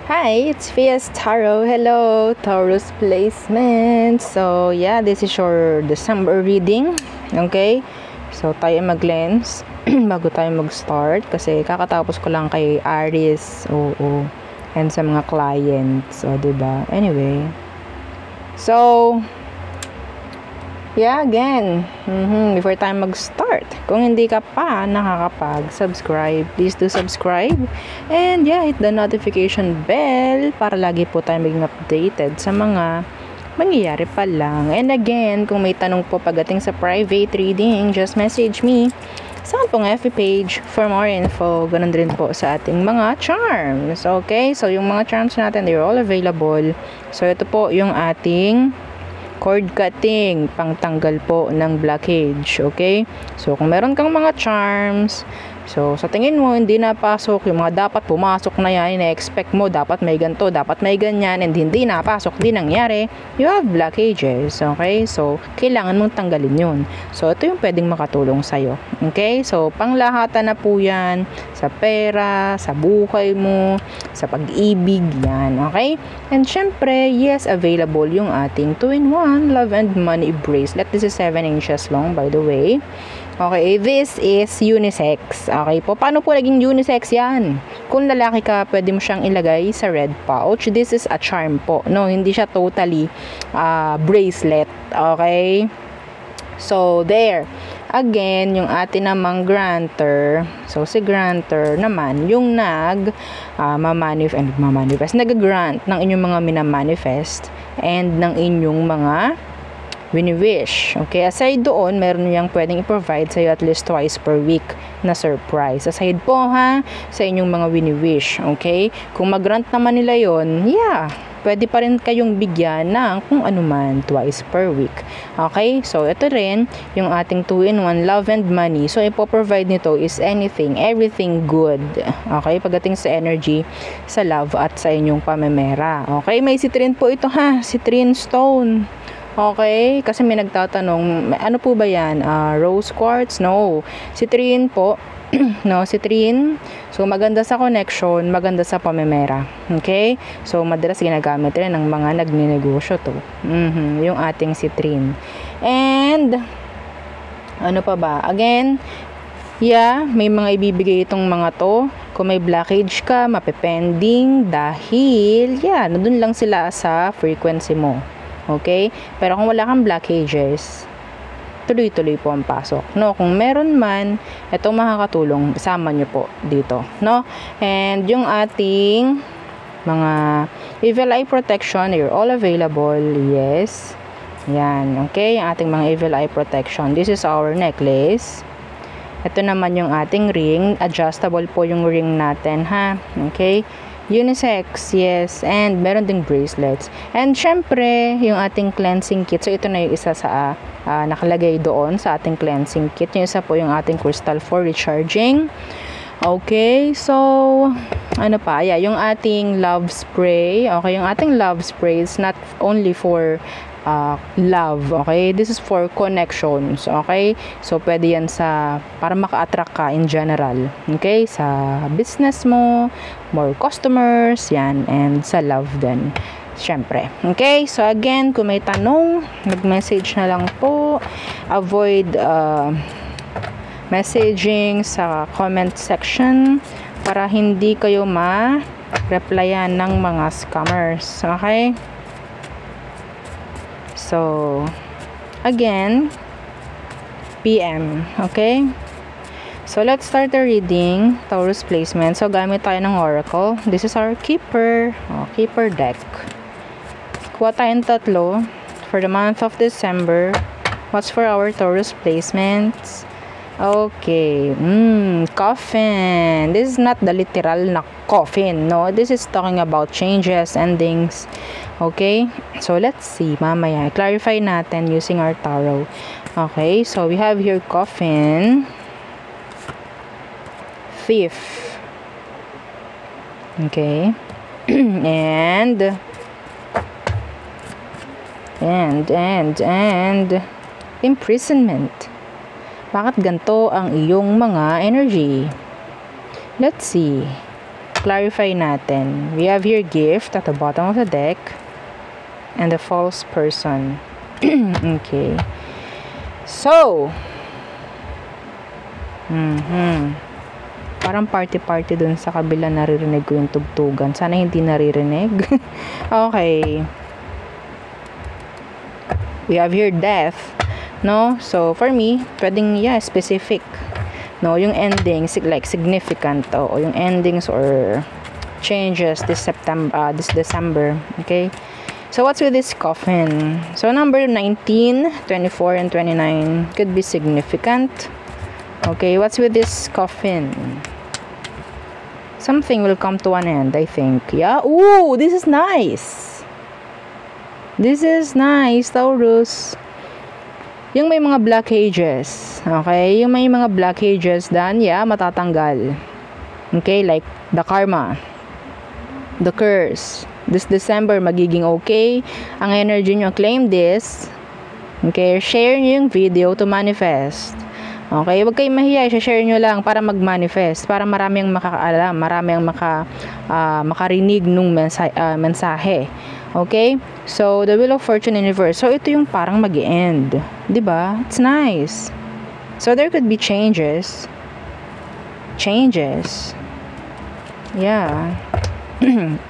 Hi, it's Fias Tarot. Hello, Taurus placement. So, yeah, this is your December reading. Okay? So, tayo mag-lens bago tayo mag-start kasi kakatapos ko lang kay Aries. Oo. And sa mga clients. So, diba? Anyway. So, yeah, again, before tayo mag-start, kung hindi ka pa nakakapag-subscribe, please do subscribe. And yeah, hit the notification bell para lagi po tayo maging updated sa mga mangyayari pa lang. And again, kung may tanong po pagdating sa private reading, just message me sa pong FB page for more info. Ganun din po sa ating mga charms. Okay? So, yung mga charms natin, they're all available. So, ito po yung ating cord cutting, pangtanggal po ng blockage, okay? So, kung meron kang mga charms, so, sa tingin mo, hindi napasok, yung mga dapat pumasok na yan, ina-expect mo, dapat may ganito, dapat may ganyan, and hindi napasok, di nangyari, you have blockages, okay? So, kailangan mong tanggalin yun. So, ito yung pwedeng makatulong sa'yo, okay? So, panglahatan na po yan, sa pera, sa buhay mo, sa pag-ibig, yan, okay? And syempre, yes, available yung ating 2-in-1 Love and Money Bracelet. This is 7 inches long, by the way. Okay, this is unisex. Okay po, paano po naging unisex yan? Kung lalaki ka, pwede mo siyang ilagay sa red pouch. This is a charm po, no? Hindi siya totally bracelet. Okay? So, there. Again, yung atin namang grantor. So, si grantor naman, yung nag-grant ng inyong mga minamanifest and ng inyong mga wini-wish. Okay, aside doon, meron niyang pwedeng i-provide sa'yo at least twice per week na surprise. Aside po sa inyong mga wini-wish. Okay, kung mag-grant naman nila yon, yeah, pwede pa rin kayong bigyan ng kung ano man twice per week. Okay, so ito rin yung ating 2-in-1 Love and Money. So, ipo-provide nito is anything, everything good. Okay, pagdating sa energy, sa love at sa inyong pamemera. Okay, may citrine po ito citrine stone. Okay, kasi may nagtatanong, ano po ba yan? Rose quartz? No. Citrine po. No, citrine. So, maganda sa connection, maganda sa pamemera. Okay? So, madalas ginagamit rin ng mga nagninegosyo to. Yung ating citrine. And, ano pa ba? Again, yeah, may mga ibibigay itong mga to. Kung may blockage ka, mapepending dahil, yeah, nandun lang sila sa frequency mo. Okay? Pero kung wala kang blockages, tuloy-tuloy po ang pasok. No? Kung meron man, ito makakatulong. Isama nyo po dito. No? And yung ating mga evil eye protection, you're all available. Yes. Yan. Okay? Yung ating mga evil eye protection. This is our necklace. Ito naman yung ating ring. Adjustable po yung ring natin, Okay? Unisex, yes, and meron ding bracelets. And syempre, yung ating cleansing kit. So, ito na yung isa sa nakalagay doon sa ating cleansing kit. Yung isa po yung ating crystal for recharging. Okay, so, ano pa? Yeah, yung ating love spray. Okay, yung ating love spray is not only for love, okay? This is for connections, okay? So, pwede yan para maka-attract ka in general, okay? Sa business mo, more customers, yan, and sa love din, syempre. Okay? So, again, kung may tanong, mag-message na lang po. Avoid messaging sa comment section para hindi kayo ma-replyan ng mga scammers, okay? So, again, PM, okay? So, let's start the reading, Taurus placement. So, gamit tayo ng Oracle. This is our Keeper, Keeper deck. Kuha tayong tatlo for the month of December. What's for our Taurus placements? Okay, coffin. This is not the literal na coffin, no? This is talking about changes, endings. Okay, so let's see, mamaya, clarify natin using our tarot. Okay, so we have here coffin, thief, okay, and imprisonment. Bakit ganito ang iyong mga energy? Let's see. clarify natin. We have here gift at the bottom of the deck and the false person. Okay. So, parang party-party dun sa kabila, naririnig ko yung tugtugan. Sana hindi naririnig. Okay. We have here death. No? So, for me, pwedeng, specific. No? Yung endings, like significant. O yung endings or changes this December. Okay? So, what's with this coffin? So, number 19, 24, and 29 could be significant. Okay, what's with this coffin? Something will come to an end, I think. Yeah? Ooh, this is nice. This is nice, Taurus. Yung may mga blockages. Okay? Yung may mga blockages, dan, matatanggal. Okay, like the karma. The curse. This December, magiging okay. Ang energy nyo, claim this. Okay, share nyo yung video to manifest. Okay, huwag kayong mahiya, share nyo lang para mag-manifest, para marami ang makakaalam, marami ang makarinig nung mensahe. Okay? So, the Wheel of Fortune Universe. So, ito yung parang mag-end. Diba? It's nice. So, there could be changes. Yeah.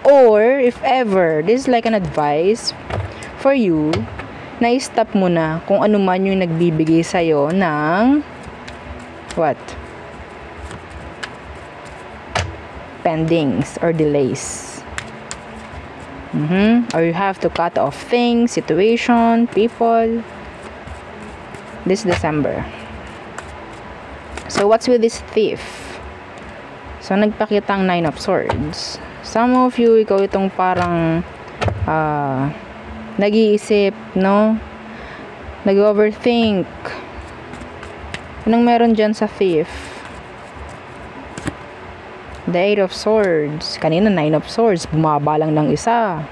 Or, if ever, this is like an advice for you, na i-stop mo na kung ano man yung nagbibigay sa'yo ng what? Pendings or delays. Or you have to cut off things, situation, people this December. So, what's with this thief? So, nagpakita ang 9 of Swords. Some of you, ikaw itong parang nag-iisip, no? Nag-overthink. Anong meron dyan sa thief? The 8 of Swords. Kanina 9 of Swords. Bumaba lang ng isa.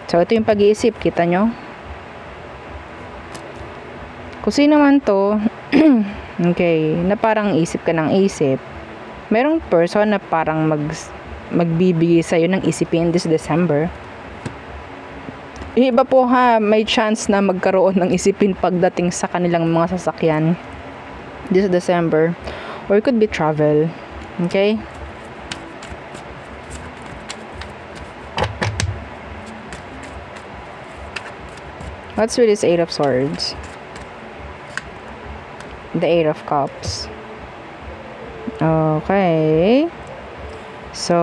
So, ito yung pag-iisip. Kita nyo? Kung sino man to, okay, na parang isip ka ng isip, merong person na parang magbibigay sa'yo ng isipin this December. Yung iba po may chance na magkaroon ng isipin pagdating sa kanilang mga sasakyan this December. Or it could be travel. Okay? What's with this 8 of Swords? The 8 of Cups. Okay. So,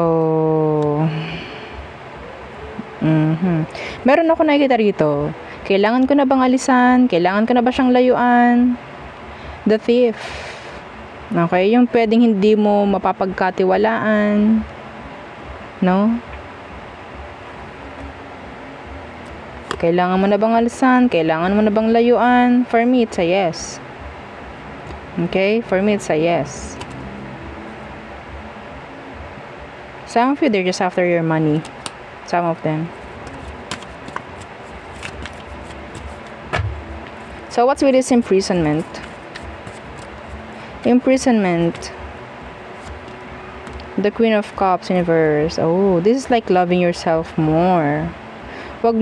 meron ako nakikita rito. Kailangan ko na bang alisan? Kailangan ko na ba siyang layuan? The thief. Okay, yung pwedeng hindi mo mapapagkatiwalaan. No? Kailangan mo na bang alisan? Kailangan mo na bang layuan? For me, it's a yes. Okay? For me, it's a yes. Some of you, they're just after your money. Some of them. So, what's with this imprisonment? Imprisonment. The Queen of Cups Universe. Oh, this is like loving yourself more. Wag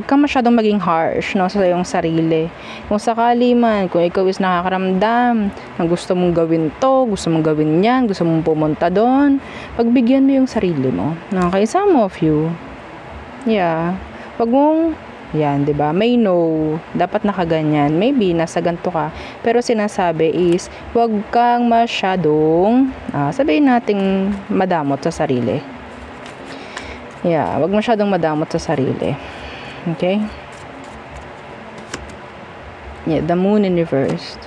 kang masyadong maging harsh, no, sa iyong sarili. Kung sakali man, kung ikaw is nakakaramdam ng gusto mong gawin to, gusto mong gawin yan, gusto mong pumunta doon, pagbigyan mo yung sarili mo. Okay, some of you, wag mong, diba, may no, dapat nakaganyan, maybe nasa ganito ka, pero sinasabi is, wag kang masyadong, sabihin nating madamot sa sarili. Wag masyadong madamot sa sarili. Okay? The Moon in reversed.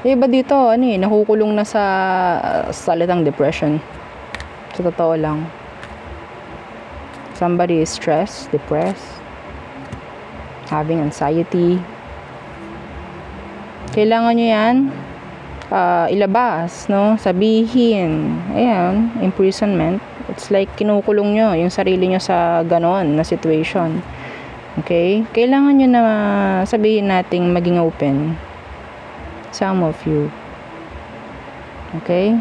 Iba dito, nakukulong na sa salitang depression. Sa totoo lang. Somebody is stressed, depressed, having anxiety. Kailangan nyo yan ilabas, no? Sabihin. Ayan, imprisonment. It's like kinukulong nyo yung sarili nyo sa ganon na situation. Okay? Kailangan nyo na sabihin nating maging open. Some of you. Okay?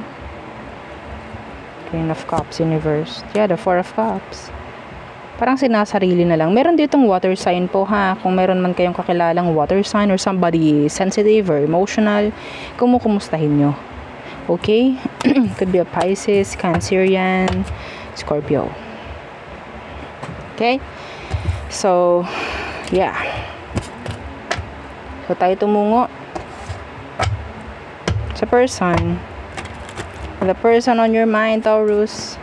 Queen of Cups in reverse. Yeah, the Four of Cups. Parang sinasarili na lang. Meron ditong water sign po ha. Kung meron man kayong kakilalang water sign or somebody sensitive or emotional, kumustahin nyo. Okay? Could be a Pisces, Cancerian, Scorpio. Okay? So, yeah. So, tayo tumungo sa person. The person on your mind, Taurus.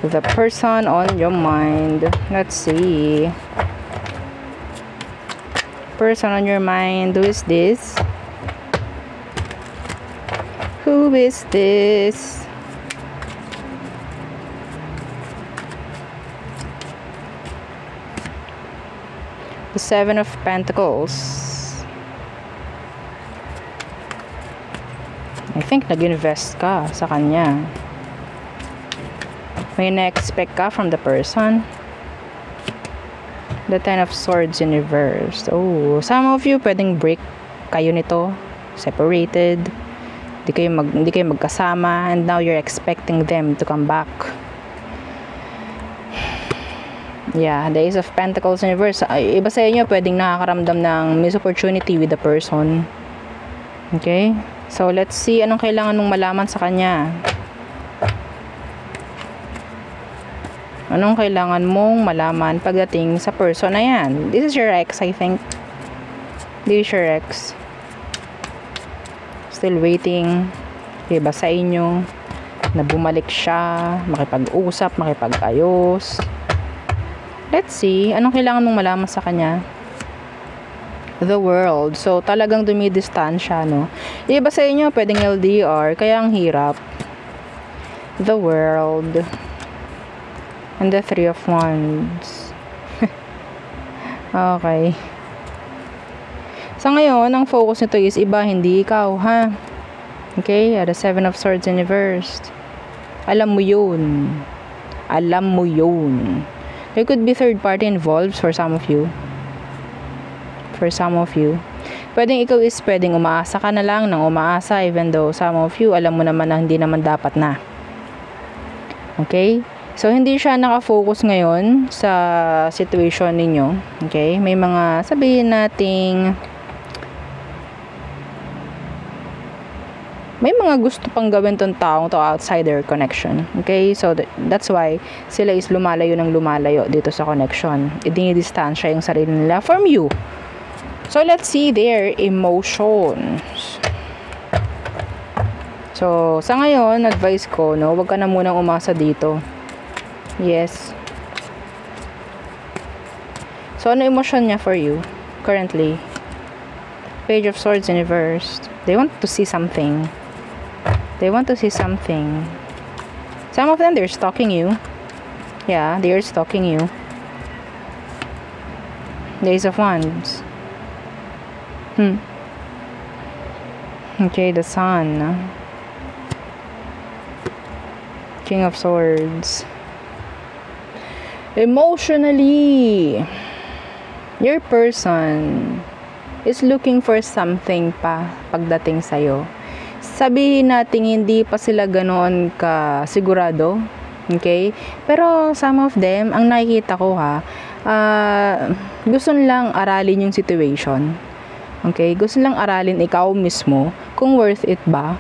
The person on your mind. Let's see. Person on your mind. Who is this? Who is this? The Seven of Pentacles. I think nag-invest ka sa kanya. May na-expect ka from the person. The Ten of Swords in reverse. Oh, some of you pwedeng break kayo nito, separated. Hindi kayo magkasama, and now you're expecting them to come back. Yeah, the Ace of Pentacles in reverse. Iba sa inyo pwedeng nakakaramdam ng missed opportunity with the person. Okay? So, let's see anong kailangan mong malaman sa kanya. Anong kailangan mong malaman pagdating sa person na yan? This is your ex, I think. This is your ex. Still waiting. Diba sa inyo na bumalik siya, makipag-usap, makipag-ayos. Let's see. Anong kailangan mong malaman sa kanya? The World. So, talagang dumidistansya, no? Diba sa inyo, pwedeng LDR, kaya ang hirap. The World. And the Three of Wands. Okay. So, ngayon, ang focus nito is iba, hindi ikaw, ha? Okay? The Seven of Swords in reverse. Alam mo yun. Alam mo yun. There could be third party involved for some of you. For some of you. Pwedeng ikaw is pwedeng umaasa ka na lang ng umaasa, even though some of you, alam mo naman na hindi naman dapat na. Okay? So, hindi siya nakafocus ngayon sa situation ninyo. Okay? May mga sabihin nating may mga gusto pang gawin tong taong to outside their connection. Okay? So, that's why sila is lumalayo ng lumalayo dito sa connection. Idinidistansya yung sarili nila from you. So, let's see their emotions. So, sa ngayon, advice ko, no, wag ka na munang umasa dito. Yes. So, ano emotion niya for you currently? Page of Swords in reverse. They want to see something. They want to see something. Some of them, they're stalking you. Yeah, they're stalking you. The Ace of Wands. Okay, the Sun. King of Swords. Emotionally, your person is looking for something pa pagdating sa'yo. Sabihin natin hindi pa sila ganoon ka sigurado. Okay? Pero some of them, ang nakikita ko ha, gusto nilang aralin yung situation. Okay? Gusto nilang aralin ikaw mismo kung worth it ba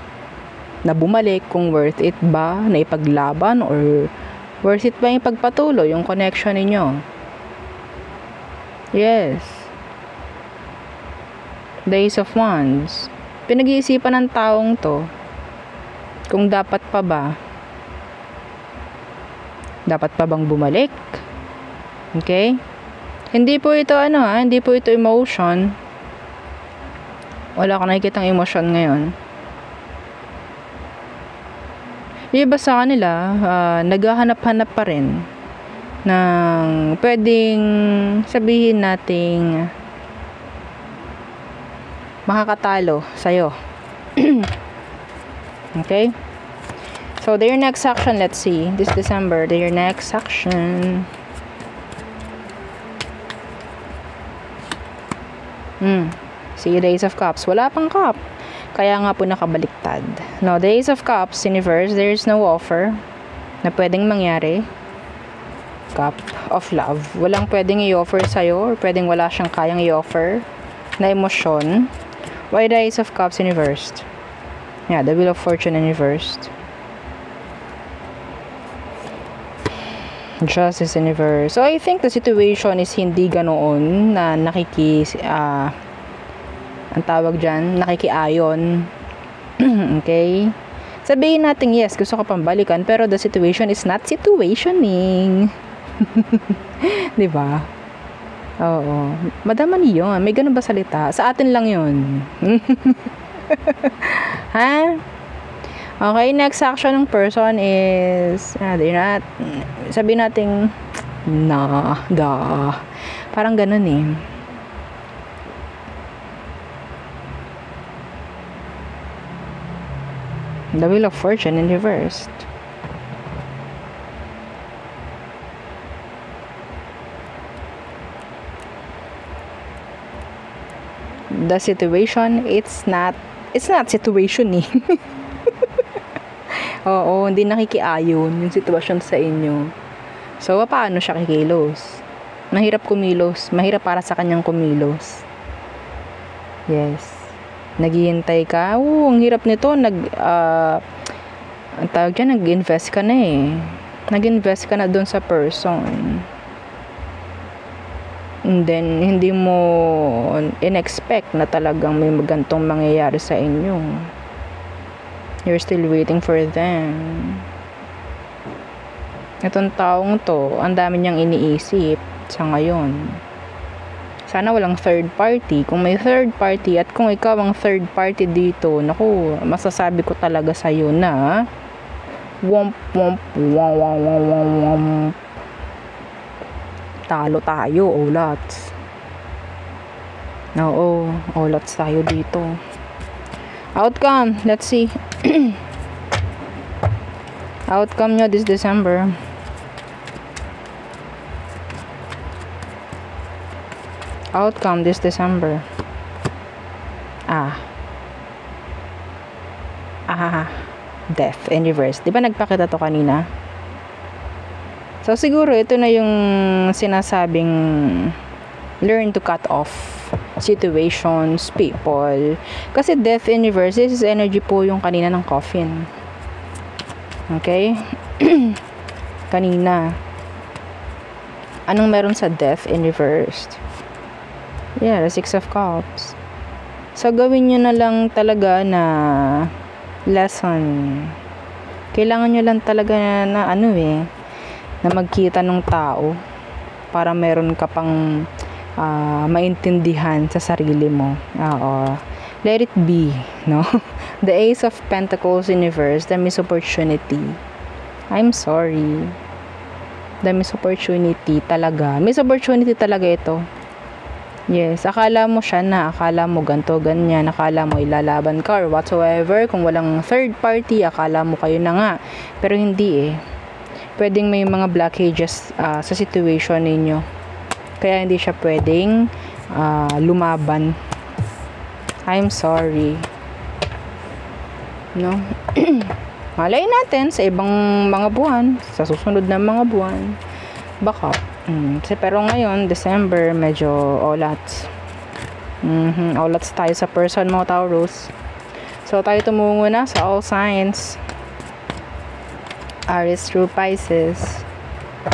na bumalik, kung worth it ba na ipaglaban, or worth it ba yung pagpatuloy, yung connection ninyo? Yes. The Ace of Wands. Pinag-iisipan ng taong to kung dapat pa ba. Dapat pa bang bumalik? Okay? Hindi po ito hindi po ito emotion. Wala ka nakikitang emotion ngayon. Iba sa kanila, naghahanap-hanap pa rin ng pwedeng sabihin nating makakatalo sa'yo. Okay? So, their next action, let's see. This December, their next action. See, the Ace of Cups. Wala pang cup. Kaya nga po nakabaliktad. No, the Ace of Cups, universe, there is no offer na pwedeng mangyari. Cup of love. Walang pwedeng i-offer sa'yo or pwedeng wala siyang kayang i-offer na emosyon. Why the Ace of Cups, universe? Yeah, the Wheel of Fortune, universe. Justice, universe. So, I think the situation is hindi ganoon na ang tawag dyan, nakikiayon. Okay? Sabihin natin, yes, gusto ka pang balikan, pero the situation is not situationing. Diba? Oo. Madaman yun. May ganun ba salita? Sa atin lang yun. Ha? Okay, next action ng person is, sabihin natin, parang ganun eh. The Wheel of Fortune in reversed. The situation, it's not situationing. Oo, hindi nakikiayon yung sitwasyon sa inyo. So, paano siya kikilos? Mahirap kumilos. Mahirap para sa kanyang kumilos. Yes. Naghihintay ka. Ang hirap nito. Ang tawag dyan, nag-invest ka na eh. Nag-invest ka na dun sa person. And then, hindi mo in-expect na talagang may magantong mangyayari sa inyo. You're still waiting for them. Itong taong to, ang dami niyang iniisip sa ngayon. Sana walang third party. Kung may third party at kung ikaw ang third party dito, naku, masasabi ko talaga sa'yo na talo tayo, olats. Oo, olats tayo dito. Outcome, let's see. Outcome nyo this December. Outcome this December. Death in reverse. Di ba nagpakita to kanina? So siguro ito na yung sinasabing learn to cut off situations, people. Kasi death in reverse, this is energy po yung kanina ng coffin. Okay? Kanina. Anong meron sa death in reverse? Yeah, the Six of Cups. So, gawin nyo na lang talaga na lesson. Kailangan nyo lang talaga na magkita ng tao para meron ka pang maintindihan sa sarili mo. Let it be, no? The Ace of Pentacles universe, the missed opportunity. I'm sorry. The missed opportunity talaga. Missed opportunity talaga ito. Yes, akala mo siya na, akala mo ganto, ganyan, akala mo ilalaban ka or whatsoever. Kung walang third party, akala mo kayo na nga. Pero hindi eh. Pwedeng may mga blockages sa situation ninyo. Kaya hindi siya pwedeng lumaban. I'm sorry. No? Malay natin sa ibang mga buwan, sa susunod na mga buwan. Baka. Pero ngayon, December, medyo olats. Olats tayo sa person mo, Taurus. So, tayo tumungo na sa all signs. Aries through Pisces.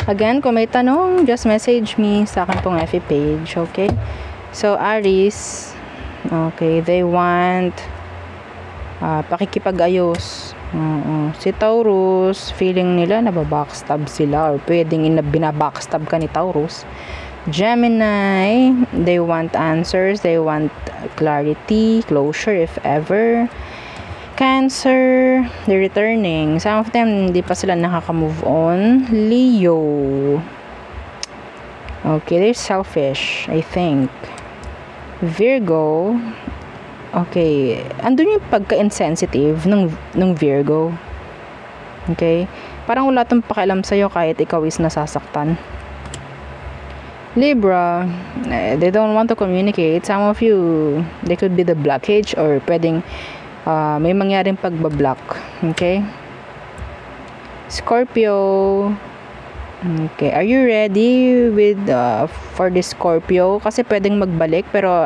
Again, kung may tanong, just message me sa akin pong FB page, okay? So, Aries, okay, they want pakikipag-ayos. Si Taurus, feeling nila nababackstab sila or pwedeng binabackstab ka ni Taurus. Gemini, they want answers, they want clarity, closure if ever. Cancer, they're returning. Some of them, hindi pa sila nakaka-move on. Leo, okay, they're selfish, I think. Virgo, okay, andun yung pagka-insensitive ng Virgo. Okay? Parang wala tong pakialam sa'yo kahit ikaw is nasasaktan. Libra, they don't want to communicate. Some of you, they could be the blockage or pwedeng may mangyaring pagbablock. Okay? Scorpio. Okay, are you ready with for this Scorpio? Kasi pwedeng magbalik, pero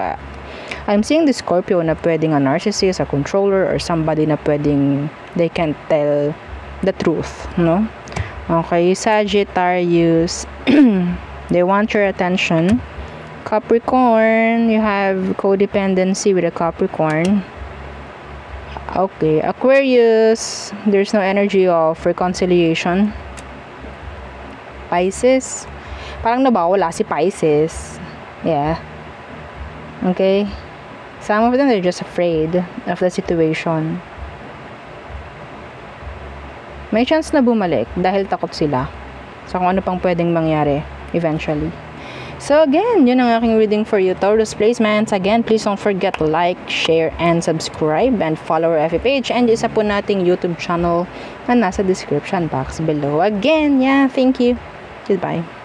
I'm seeing the Scorpio na pwedeng a narcissist, a controller, or somebody na pwedeng they can't tell the truth, no? Okay, Sagittarius. They want your attention. Capricorn, you have codependency with a Capricorn. Okay, Aquarius, there's no energy of reconciliation. Pisces, parang nabawala si Pisces. Yeah. Okay. Some of them, they're just afraid of the situation. May chance na bumalik dahil takot sila sa kung ano pang pwedeng mangyari eventually. So again, yun ang aking reading for you, Taurus placements. Again, please don't forget to like, share, and subscribe, and follow our FB page, and isa po nating YouTube channel na nasa description box below. Again, yeah, thank you. Goodbye.